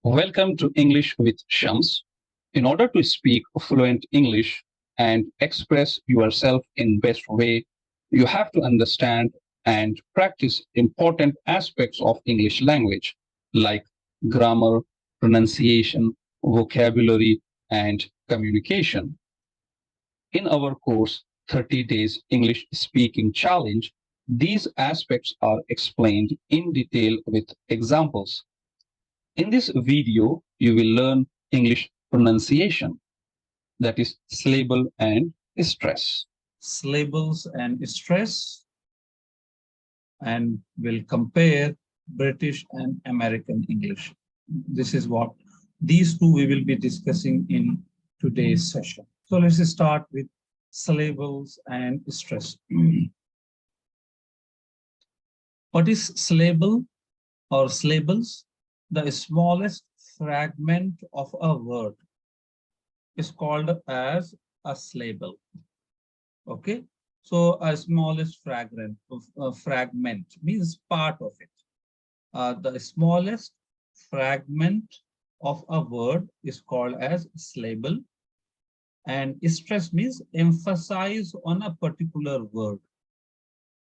Welcome to English with Shams. In order to speak fluent English and express yourself in best way, you have to understand and practice important aspects of English language like grammar, pronunciation, vocabulary, and communication. In our course 30 Days English Speaking Challenge, these aspects are explained in detail with examples. In this video, you will learn English pronunciation, that is syllable and stress. Syllables and stress, and will compare British and American English. This is what these two we will be discussing in today's session. So let's start with syllables and stress. What is syllable or syllables? The smallest fragment of a word is called as a syllable. Okay, so a smallest fragment means part of it. The smallest fragment of a word is called as syllable, and stress means emphasize on a particular word.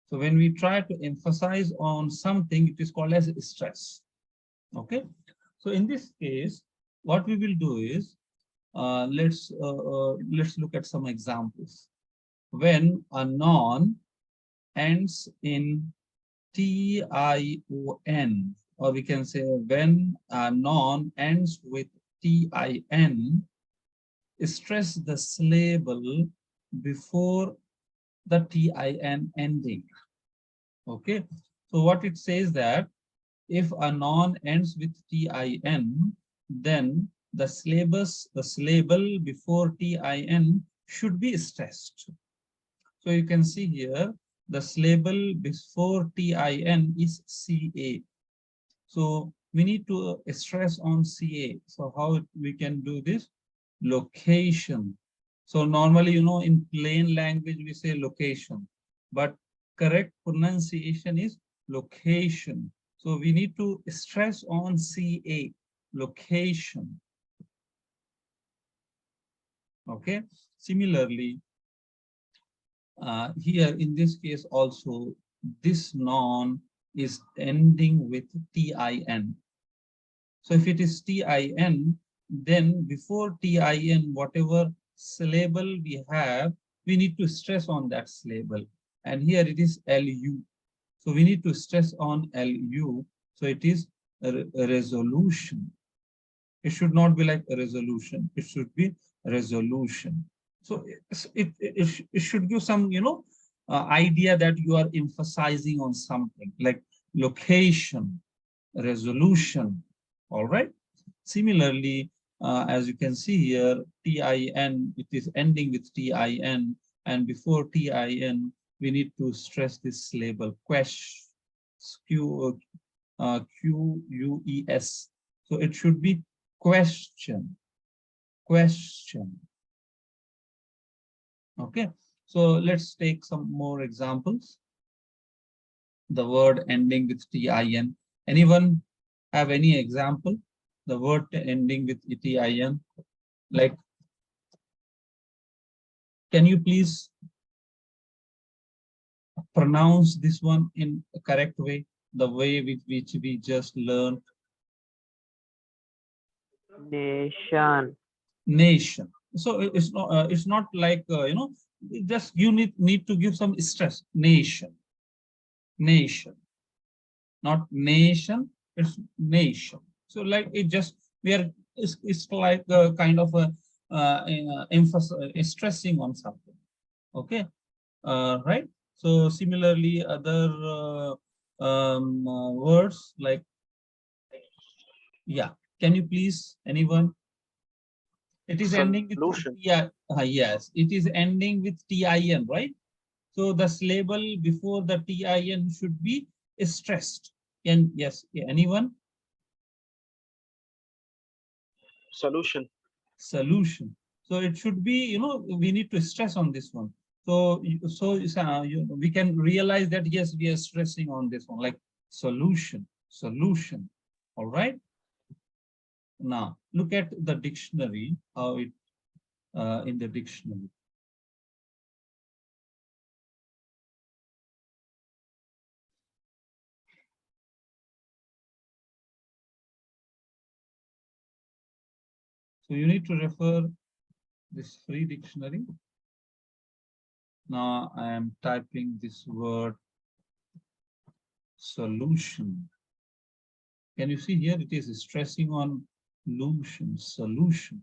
So when we try to emphasize on something, it is called as stress. Okay, so in this case, what we will do is let's look at some examples. When a noun ends in tion, or we can say when a noun ends with tin, stress the syllable before the tin ending. Okay, so what it says that if a noun ends with tin, then the syllable before tin should be stressed. So you can see here the syllable before tin is ca. So we need to stress on ca. So how we can do this? Location. So normally, in plain language, we say location, but correct pronunciation is location. So we need to stress on ca, location. Okay. Similarly, here in this case also, this noun is ending with tin. So if it is tin, then before tin, whatever syllable we have, we need to stress on that syllable. And here it is lu. So we need to stress on lu. So it is a resolution. It should not be like a resolution. It should be resolution. So it should give some, idea that you are emphasizing on something like location, resolution. All right. Similarly, as you can see here, tin, it is ending with tin, and before tin, we need to stress this label quest, Q, QUES. So it should be question, question. Okay, so let's take some more examples. The word ending with tin. Anyone have any example? The word ending with tin, like, can you please pronounce this one in a correct way, the way with which we just learned? Nation. Nation. So it's not like just you need to give some stress. Nation, nation, not nation. It's nation. So like it just we are it's like a kind of a emphasis stressing on something. Okay, right. So similarly, other words like, yeah. Can you please anyone? It is ending with Solution. yes. It is ending with tin, right? So the syllable before the tin should be stressed. And yes, anyone? Solution. Solution. So it should be, we need to stress on this one. So we can realize that yes, we are stressing on this one, like solution, solution. All right. Now, look at the dictionary, how it in the dictionary. So you need to refer this free dictionary. Now I am typing this word solution. Can you see here? It is stressing on solution, solution,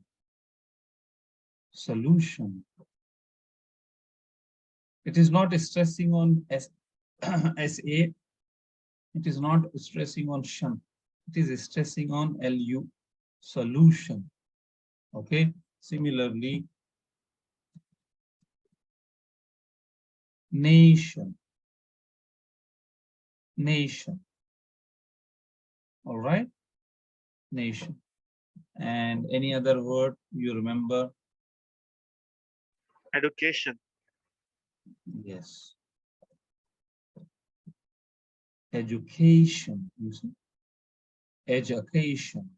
solution. It is not stressing on SA. It is not stressing on shun. It is stressing on LU, solution. Okay. Similarly, nation, nation. All right, nation. And any other word you remember? Education. Yes. Education. You see? Education.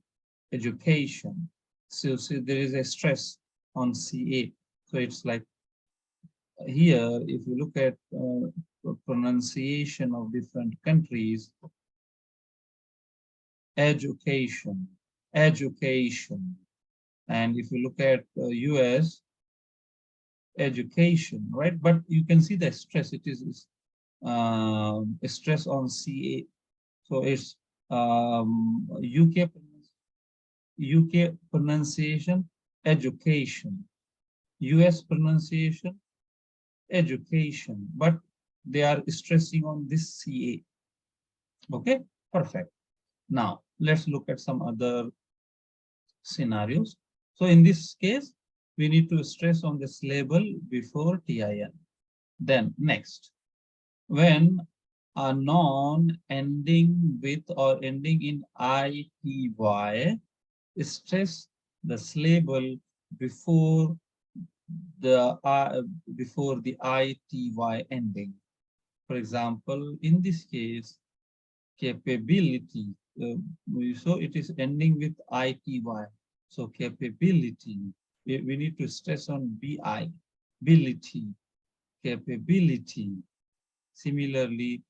Education. So there is a stress on CA. So it's like here, if you look at pronunciation of different countries, education, education. And if you look at US, education, right? But you can see the stress. It is stress on CA. So it's UK pronunciation, education. US pronunciation, education. But they are stressing on this CA. Okay, perfect. Now, let's look at some other scenarios. So in this case, we need to stress on this label before TIN. Then next, when a noun ending with or ending in ITY, stress the syllable before the ITY ending. For example, in this case, capability. So it is ending with ITY. So capability. We need to stress on BI, ability, capability. Similarly,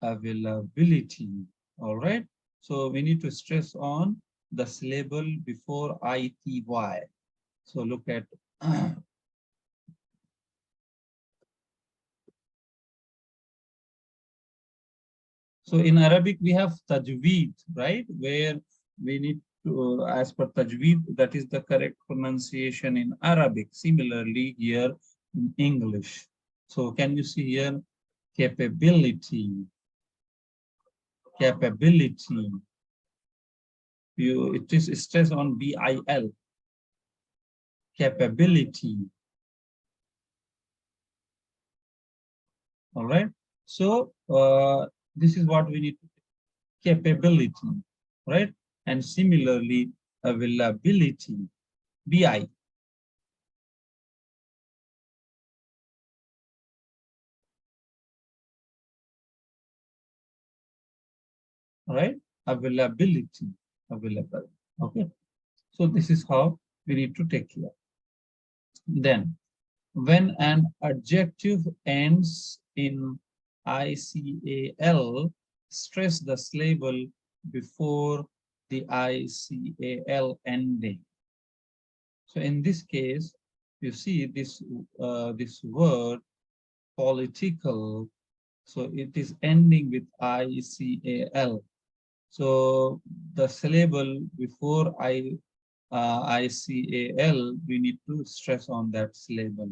availability. All right. So we need to stress on the syllable before ITY. So look at so in Arabic, we have tajweed, right? Where we need to, as per tajweed, that is the correct pronunciation in Arabic. Similarly, here in English. So can you see here? Capability, capability. It is stress on BIL, capability. All right. So this is what we need, capability, right? And similarly, availability, BI. Right? Availability, available. Okay. So this is how we need to take care. Then, when an adjective ends in ICAL, stress the syllable before the ICAL ending. So in this case, you see this this word political. So it is ending with ICAL. So the syllable before ICAL, we need to stress on that syllable.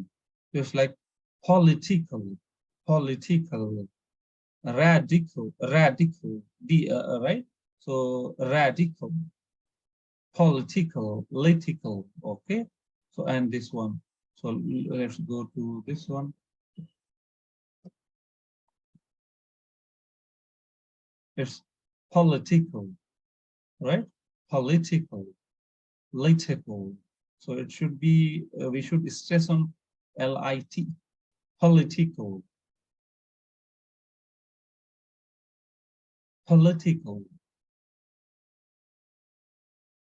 Just like political, political, radical, radical, right? So radical, political, political, okay? So, and this one. So let's go to this one. It's political, right? Political, political. So it should be, we should stress on LIT, political, political.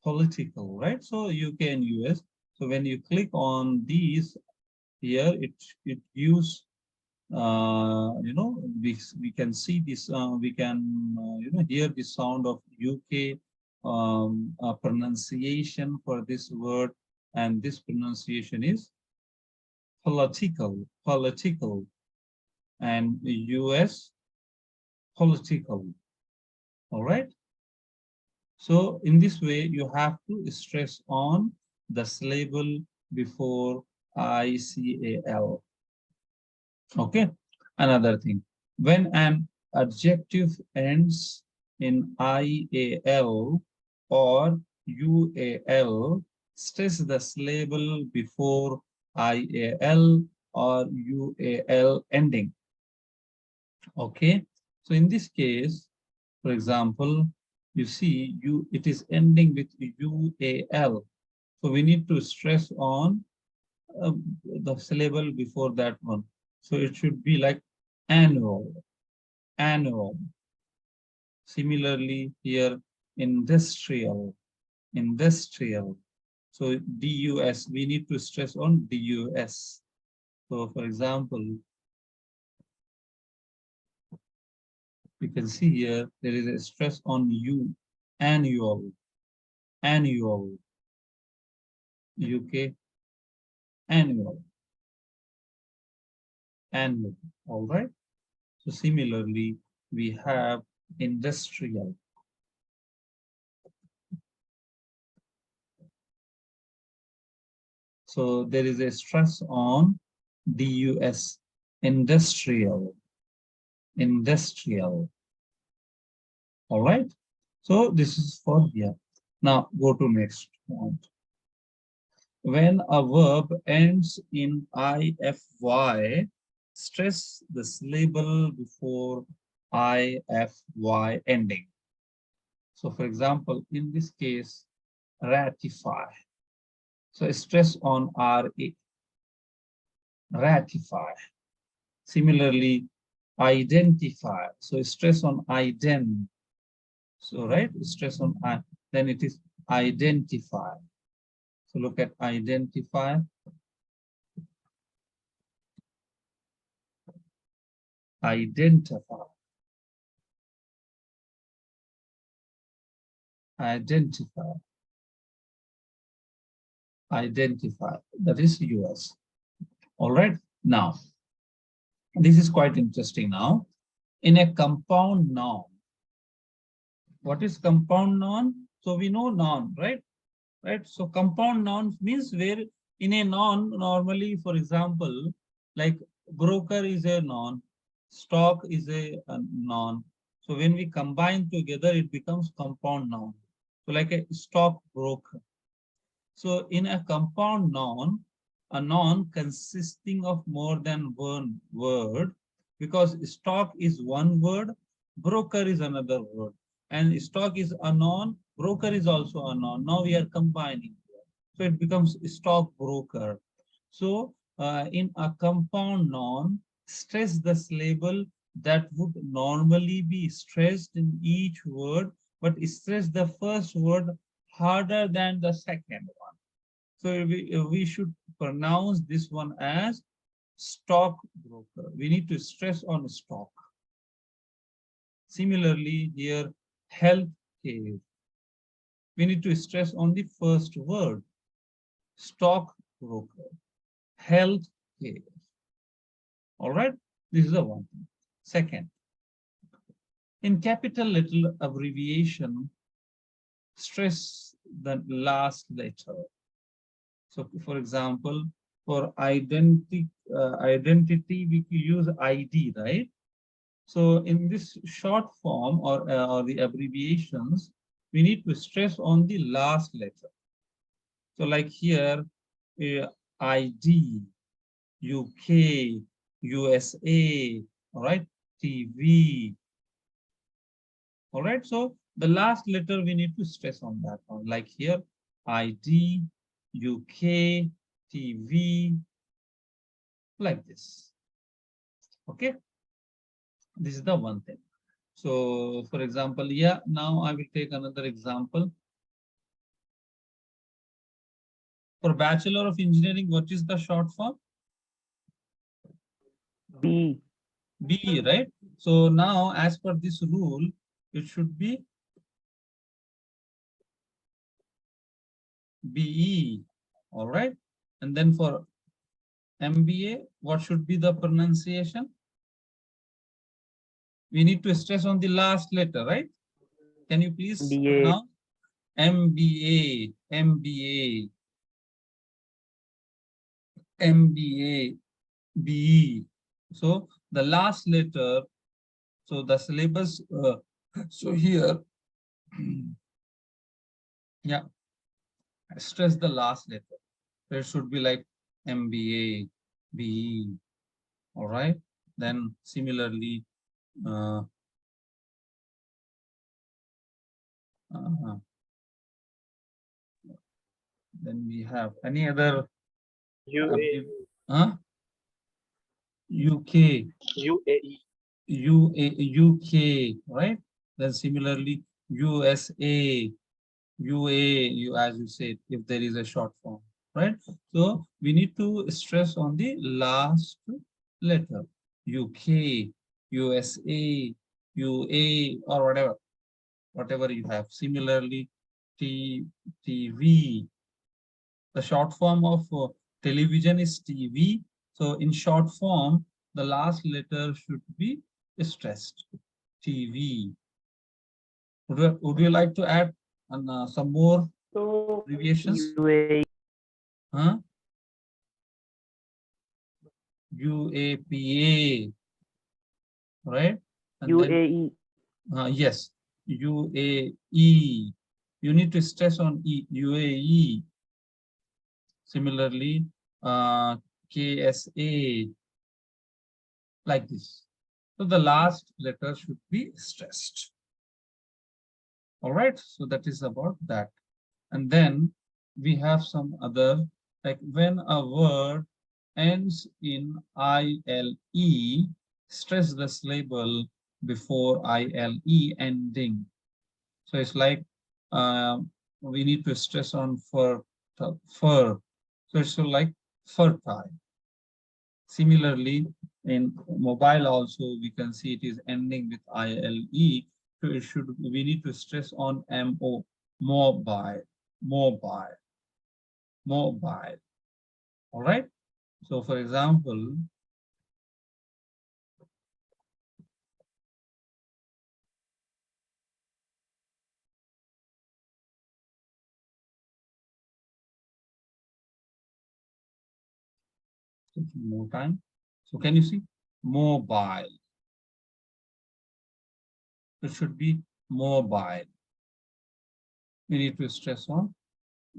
political, right? So UK and US. So when you click on these here, it gives we can see this, we can hear the sound of UK pronunciation for this word, and this pronunciation is political, and US political. All right. So in this way, you have to stress on the syllable before ICAL. Okay. Another thing, when an adjective ends in IAL or UAL, stress the syllable before IAL or UAL ending. Okay. So in this case, for example, you see it is ending with UAL. So we need to stress on the syllable before that one. So it should be like annual, annual. Similarly, here, industrial, industrial. So DUS, we need to stress on DUS. So for example, you can see here, there is a stress on U, annual, annual, UK, annual, annual, all right? So similarly, we have industrial. So there is a stress on DUS, industrial, industrial. All right. So this is for here. Now go to next point. When a verb ends in IFY, stress the syllable before IFY ending. So for example, in this case, ratify. So stress on RA, ratify. Similarly, identify. So stress on ident. So right, stress on I, then it is identify. So look at identify, identify, identify, identify. That is US. All right. Now, this is quite interesting now. In a compound noun, what is compound noun? So we know noun, right? Right. So compound nouns means where in a noun, normally, for example, like broker is a noun, stock is a noun. So when we combine together, it becomes compound noun. So like a stock broker. So in a compound noun, a noun consisting of more than one word, because stock is one word, broker is another word, and stock is a noun, broker is also a noun. Now we are combining. So it becomes stock broker. So in a compound noun, stress the syllable that would normally be stressed in each word, but stress the first word harder than the second one. So we should pronounce this one as stock broker. We need to stress on stock. Similarly, here, health care. We need to stress on the first word, stock broker, health care. All right, this is the one thing. Second, in capital letter abbreviation, stress the last letter. So for example, for identity, we use ID, right? So in this short form or the abbreviations, we need to stress on the last letter. So like here, ID, UK, USA, all right, TV, all right. So the last letter we need to stress on that one. Like here, ID, UK, TV, like this. Okay. This is the one thing. So for example, yeah, now I will take another example. For Bachelor of Engineering, what is the short form? B. B, right? So now, as per this rule, it should be BE, all right? And then for MBA, what should be the pronunciation? We need to stress on the last letter, right? Can you please BA. pronounce? MBA, MBA, MBA, BE. So the last letter, so the syllabus, so here, yeah, stress the last letter. It should be like MBA, BE, all right? Then similarly, uh, uh, then we have any other UA. huh? UK, UAE. UK, right? Then similarly, USA, you as you said, if there is a short form, right? So we need to stress on the last letter, UK, USA, UA, or whatever you have. Similarly, TV, the short form of television is TV. So in short form, the last letter should be stressed. TV. Would you like to add some more So abbreviations? UAE. Huh? UAPA, right? And then, UAE. yes, UAE. You need to stress on E, UAE. Similarly, KSA, like this. So the last letter should be stressed. All right, so that is about that. And then we have some other, like when a word ends in ILE, stress the syllable before ILE ending. So it's like we need to stress on fur. So it's like fertile. Similarly, in mobile also, we can see it is ending with ILE. So it should, we need to stress on MO, mobile, mobile, mobile. All right. So for example, more time. So can you see mobile? It should be mobile. We need to stress on.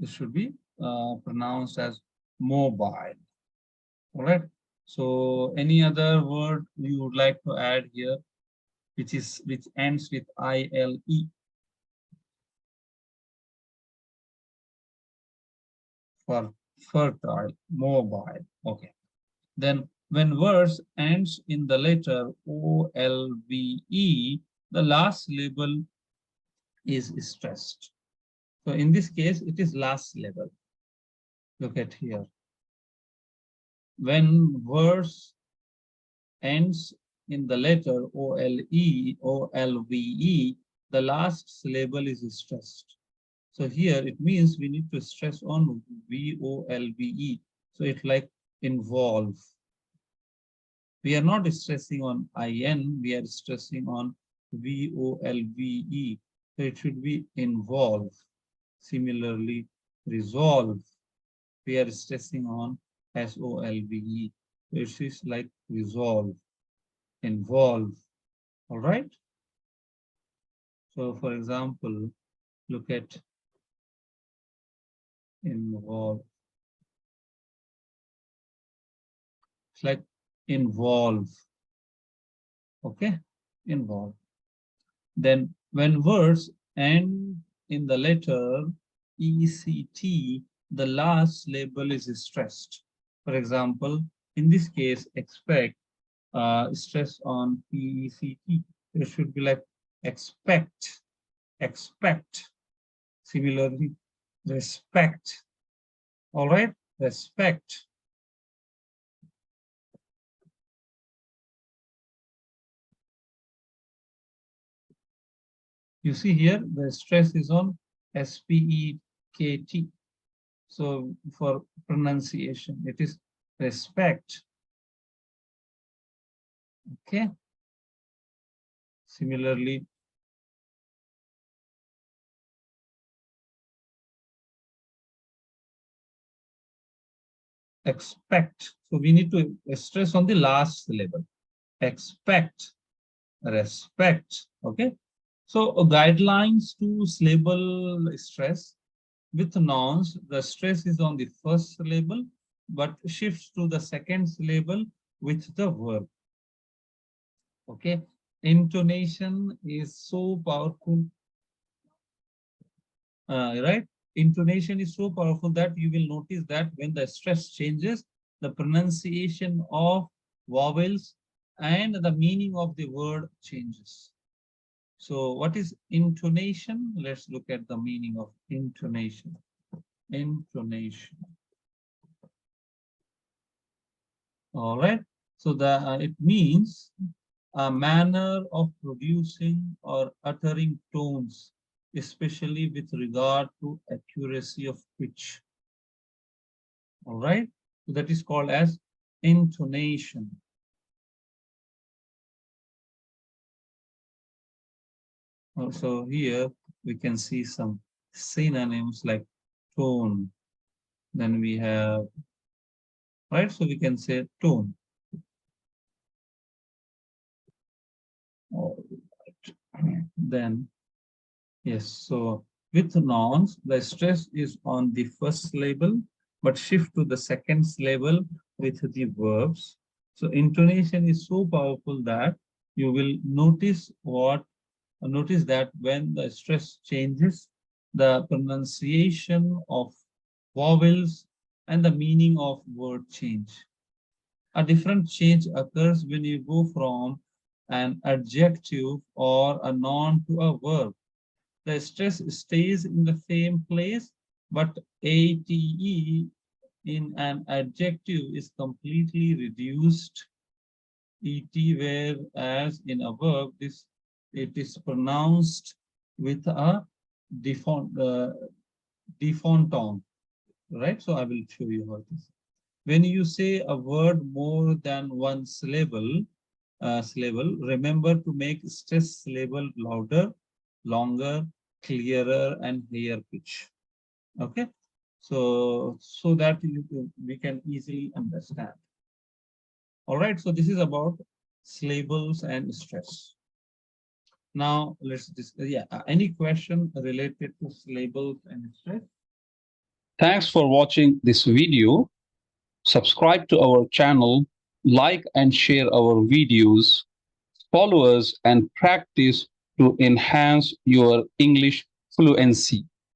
It should be pronounced as mobile. All right. So any other word you would like to add here, which ends with ILE? For fertile, mobile. Okay. Then when verse ends in the letter OLVE, the last syllable is stressed. So in this case, it is last syllable. Look at here. When verse ends in the letter OLVE, the last syllable is stressed. So here it means we need to stress on VOLVE. So it's like involve. We are not stressing on IN, we are stressing on VOLVE. So it should be involve. Similarly, resolve. We are stressing on SOLVE. It is like resolve, involve. All right. So for example, look at involve. It's like involve. Okay, involve. Then when words end in the letter ECT, the last label is stressed. For example, in this case, expect, stress on PECT. It should be like expect, expect. Similarly, respect, All right, respect. You see here, the stress is on SPEKT. So for pronunciation, it is respect. Okay. Similarly, expect. So we need to stress on the last syllable. Expect, respect. Okay. So guidelines to syllable stress. With nouns, the stress is on the first syllable, but shifts to the second syllable with the verb. Okay. Intonation is so powerful, right? Intonation is so powerful that you will notice that when the stress changes, the pronunciation of vowels and the meaning of the word changes. So what is intonation? Let's look at the meaning of intonation. Intonation. All right. So it means a manner of producing or uttering tones, especially with regard to accuracy of pitch. All right. So that is called as intonation. So here we can see some synonyms like tone. Then we have, right? So we can say tone. All right. Then, yes. So with nouns, the stress is on the first syllable, but shift to the second syllable with the verbs. So intonation is so powerful that you will notice that when the stress changes, the pronunciation of vowels and the meaning of word change. A different change occurs when you go from an adjective or a noun to a verb. The stress stays in the same place, but ATE in an adjective is completely reduced. ET, whereas in a verb, it is pronounced with a diphthong, right? So I will show you how this. When you say a word more than one syllable, remember to make stress syllable louder, longer, clearer, and higher pitch. Okay, so that we can easily understand. All right, so this is about syllables and stress. Now let's discuss. Yeah, any question related to syllables and stress? Thanks for watching this video. Subscribe to our channel, like and share our videos, follow us and practice to enhance your English fluency.